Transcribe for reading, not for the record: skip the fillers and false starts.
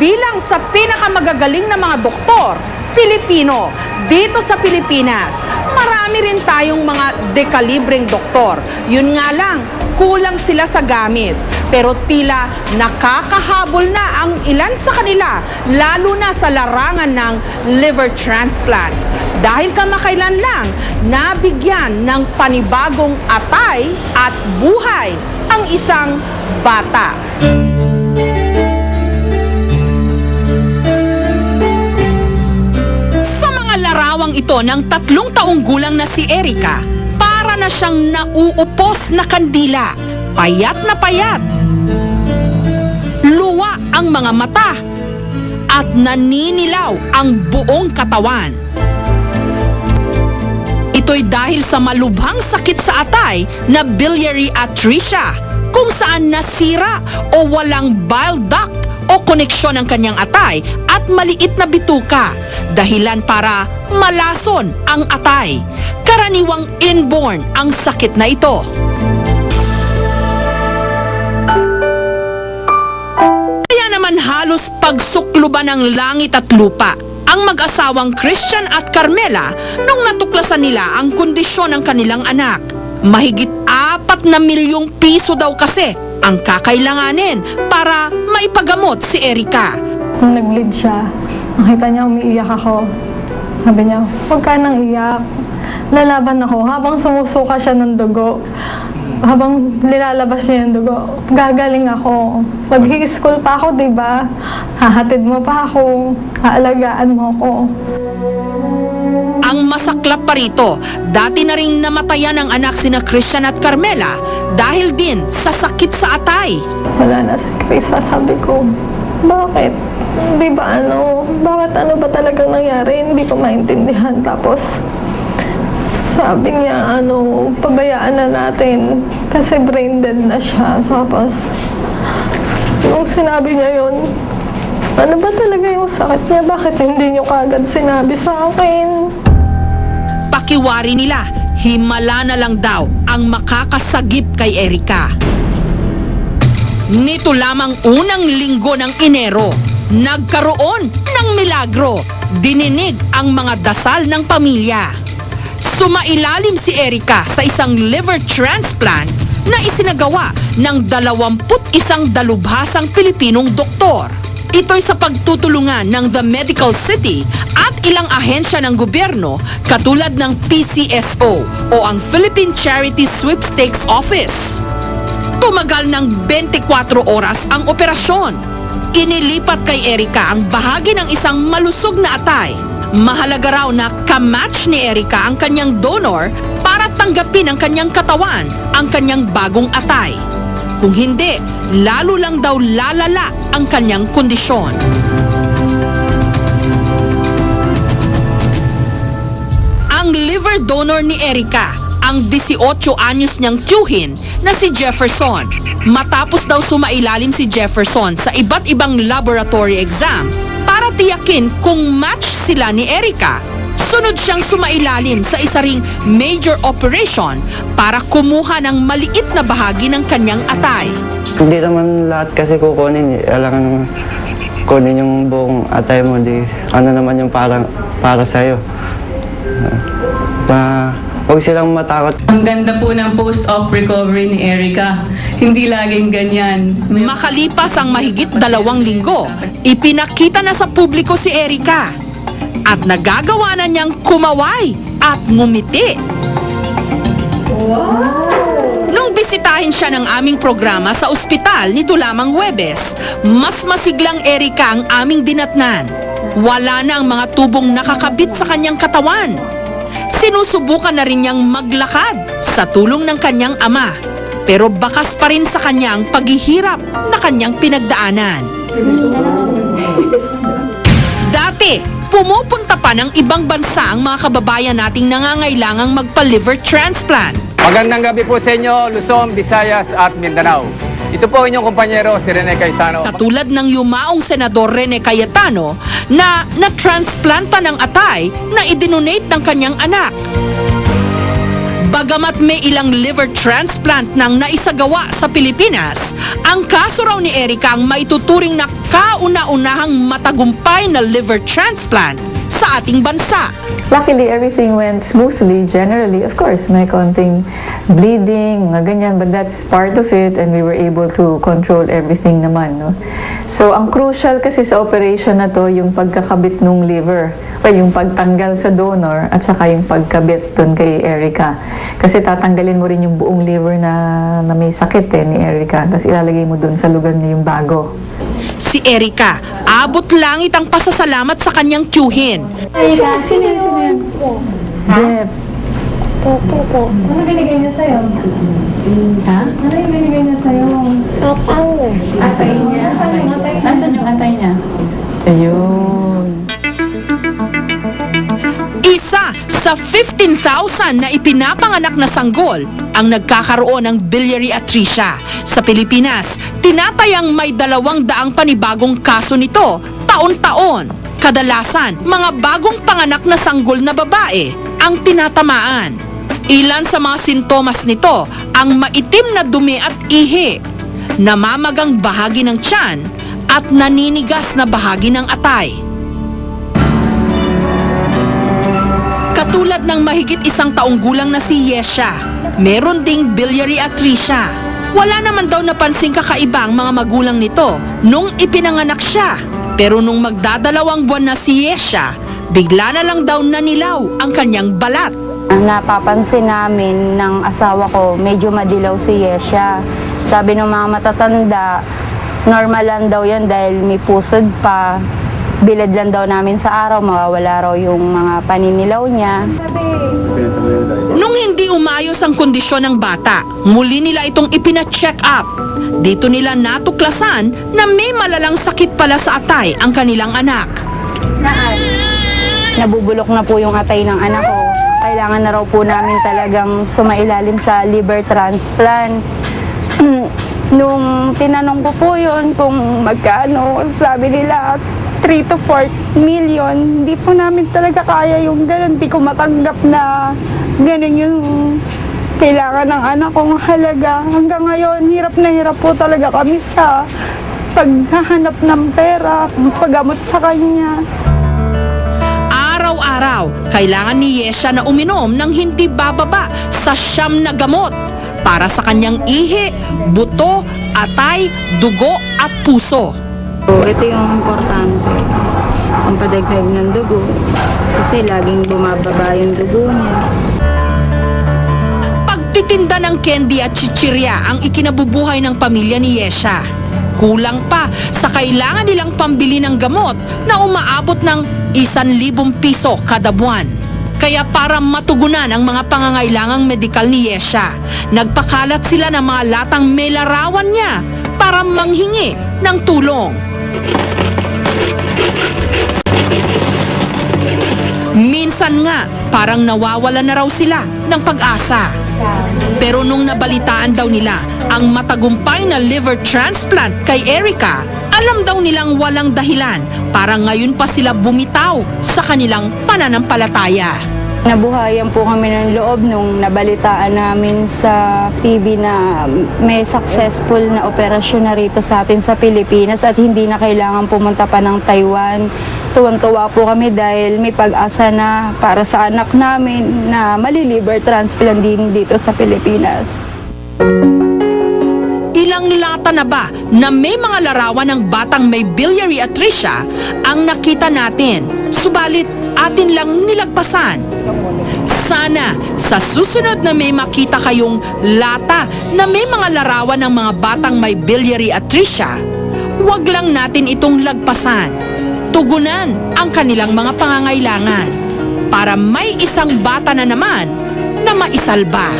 Kabilang sa pinakamagagaling na mga doktor, Pilipino. Dito sa Pilipinas, marami rin tayong mga dekalibreng doktor. Yun nga lang, kulang sila sa gamit. Pero tila nakakahabol na ang ilan sa kanila, lalo na sa larangan ng liver transplant. Dahil kamakailan lang, nabigyan ng panibagong atay at buhay ang isang bata. Larawang ito ng 3 taong gulang na si Erica, para na siyang nauupos na kandila, payat na payat. Luwa ang mga mata at naninilaw ang buong katawan. Ito'y dahil sa malubhang sakit sa atay na biliary atresia, kung saan nasira o walang bile duct o koneksyon ng kanyang atay at maliit na bituka, dahilan para malason ang atay. Karaniwang inborn ang sakit na ito. Kaya naman halos pagsukluban ng langit at lupa ang mag-asawang Christian at Carmela nung natuklasan nila ang kondisyon ng kanilang anak. Mahigit 4 na milyong piso daw kasi ang kakailanganin para maipagamot si Erica. Nung nag-bleed siya, nakita niya umiiyak ako. Sabi niya, huwag ka nang iyak. Lalaban ako habang sumusuka siya ng dugo. Habang nilalabas niya yung dugo, gagaling ako. Mag-i-school pa ako, diba? Hahatid mo pa ako. Haalagaan mo ako. Ang masaklap pa rito, dati na ring namatayan ang anak sina Christian at Carmela dahil din sa sakit sa atay. Wala na si Krisa, sabi ko, bakit? Di ba bakit ano ba talagang nangyari? Hindi ko maintindihan. Tapos, sabi niya, pabayaan na natin kasi brain dead na siya. Tapos, nung sinabi niya yun, ano ba talaga yung sakit niya? Bakit hindi niyo kagad sinabi sa akin? Pakiwari nila, himala na lang daw ang makakasagip kay Erica. Nito lamang unang linggo ng Enero, nagkaroon ng milagro. Dininig ang mga dasal ng pamilya. Sumailalim si Erica sa isang liver transplant na isinagawa ng 21 dalubhasang Pilipinong doktor. Ito'y sa pagtutulungan ng The Medical City at ilang ahensya ng gobyerno katulad ng PCSO o ang Philippine Charity Sweepstakes Office. Tumagal ng 24 oras ang operasyon. Inilipat kay Erica ang bahagi ng isang malusog na atay. Mahalaga raw na kamatch ni Erica ang kanyang donor para tanggapin ang kanyang katawan ang kanyang bagong atay. Kung hindi, lalo lang daw lalala ang kanyang kondisyon. Ang liver donor ni Erica, ang 18 anyos niyang tiyuhin na si Jefferson. Matapos daw sumailalim si Jefferson sa iba't ibang laboratory exam para tiyakin kung match sila ni Erica, sunod siyang sumailalim sa isa ring major operation para kumuha ng maliit na bahagi ng kanyang atay. Hindi naman lahat kasi kukunin. Alam kunin yung buong atay mo. Ano naman yung para sa'yo. Huwag silang matakot. Ang ganda po ng post-op recovery ni Erica. Hindi laging ganyan. Makalipas ang mahigit 2 linggo, ipinakita na sa publiko si Erica. At nagagawa na niyang kumaway at ngumiti. Nung bisitahin siya ng aming programa sa ospital nito lamang Huwebes, mas masiglang Erica ang aming dinatnan. Wala na ang mga tubong nakakabit sa kanyang katawan. Sinusubukan na rin niyang maglakad sa tulong ng kanyang ama. Pero bakas pa rin sa kanya ang paghihirap na kanyang pinagdaanan. Dati, pumupunta pa ng ibang bansa ang mga kababayan nating nangangailangang magpa-liver transplant. Magandang gabi po sa inyo, Luzon, Visayas at Mindanao. Ito po inyong kumpanyero, si Rene Cayetano. Katulad ng yumaong Senador Rene Cayetano na na-transplanta ng atay na idinonate ng kanyang anak. Bagamat may ilang liver transplant nang naisagawa sa Pilipinas, ang kaso raw ni Erica ang maituturing na kauna-unahang matagumpay na liver transplant sa ating bansa. Luckily, everything went smoothly, generally. Of course, may konting bleeding, mga ganyan, but that's part of it and we were able to control everything naman, no? So, ang crucial kasi sa operation na to, yung pagkakabit ng liver, well, yung pagtanggal sa donor at saka yung pagkabit dun kay Erica. Kasi tatanggalin mo rin yung buong liver na may sakit ni Erica, tapos ilalagay mo dun sa lugar na yung bago. Si Erica, abot langit ang pasasalamat sa kanyang tiyuhin. Jeff, Ano binigay niya sa'yo? ha? Ano yung binigay niya sa'yo? Atay niya? Nasaan yung atay niya? Ayun. Isa sa 15,000 na ipinapanganak na sanggol ang nagkakaroon ng biliary atresia. Sa Pilipinas, tinatayang may 200 panibagong kaso nito taon-taon. Kadalasan, mga bagong panganak na sanggol na babae ang tinatamaan. Ilan sa mga sintomas nito ang maitim na dumi at ihi, namamagang bahagi ng tiyan at naninigas na bahagi ng atay. Katulad ng mahigit 1 taong gulang na si Yesha, meron ding biliary atresia. Wala naman daw napansing kakaiba ang mga magulang nito nung ipinanganak siya. Pero nung magdadalawang buwan na si Yesha, bigla na lang daw nanilaw ang kanyang balat. Ang napapansin namin ng asawa ko, medyo madilaw si Yesha. Sabi ng mga matatanda, normal lang daw yan dahil may pusod pa. Bilad lang daw namin sa araw, mawawala raw yung mga paninilaw niya. Nung hindi umayos ang kondisyon ng bata, muli nila itong ipina-check up. Dito nila natuklasan na may malalang sakit pala sa atay ang kanilang anak. Nabubulok na po yung atay ng anak ko. Kailangan na raw po namin talagang sumailalim sa liver transplant. Nung tinanong ko po yun kung magkano, sabi nila 3 to 4 million. Hindi po namin talaga kaya yung ganun. Hindi ko matanggap na ganun yung kailangan ng anak kong halaga. Hanggang ngayon, hirap na hirap po talaga kami sa paghahanap ng pera, paggamot sa kanya. Araw-araw, kailangan ni Yesha na uminom ng hindi bababa sa 9 na gamot para sa kanyang ihi, buto, atay, dugo at puso. So, ito yung importante, ang padagdag ng dugo. Kasi laging bumababa yung dugo niya. Pagtitinda ng candy at chichirya ang ikinabubuhay ng pamilya ni Yesha. Kulang pa sa kailangan nilang pambili ng gamot na umaabot ng 1,000 piso kada buwan. Kaya para matugunan ang mga pangangailangang medikal ni Yesha, nagpakalat sila ng mga latang may larawan niya para manghingi ng tulong. Minsan nga, parang nawawala na raw sila ng pag-asa. Pero nung nabalitaan daw nila ang matagumpay na liver transplant kay Erica, alam daw nilang walang dahilan para ngayon pa sila bumitaw sa kanilang pananampalataya. Nabuhayan po kami ng loob nung nabalitaan namin sa TV na may successful na operasyon na rito sa atin sa Pilipinas at hindi na kailangan pumunta pa ng Taiwan. Tuwang-tuwa po kami dahil may pag-asa na para sa anak namin na mali-liver transplant din dito sa Pilipinas. Ilang lata na ba na may mga larawan ng batang may biliary atresia ang nakita natin, subalit atin lang nilagpasan. Sana sa susunod na may makita kayong lata na may mga larawan ng mga batang may biliary atresia, huwag lang natin itong lagpasan. Tugunan ang kanilang mga pangangailangan para may isang bata na naman na maisalba.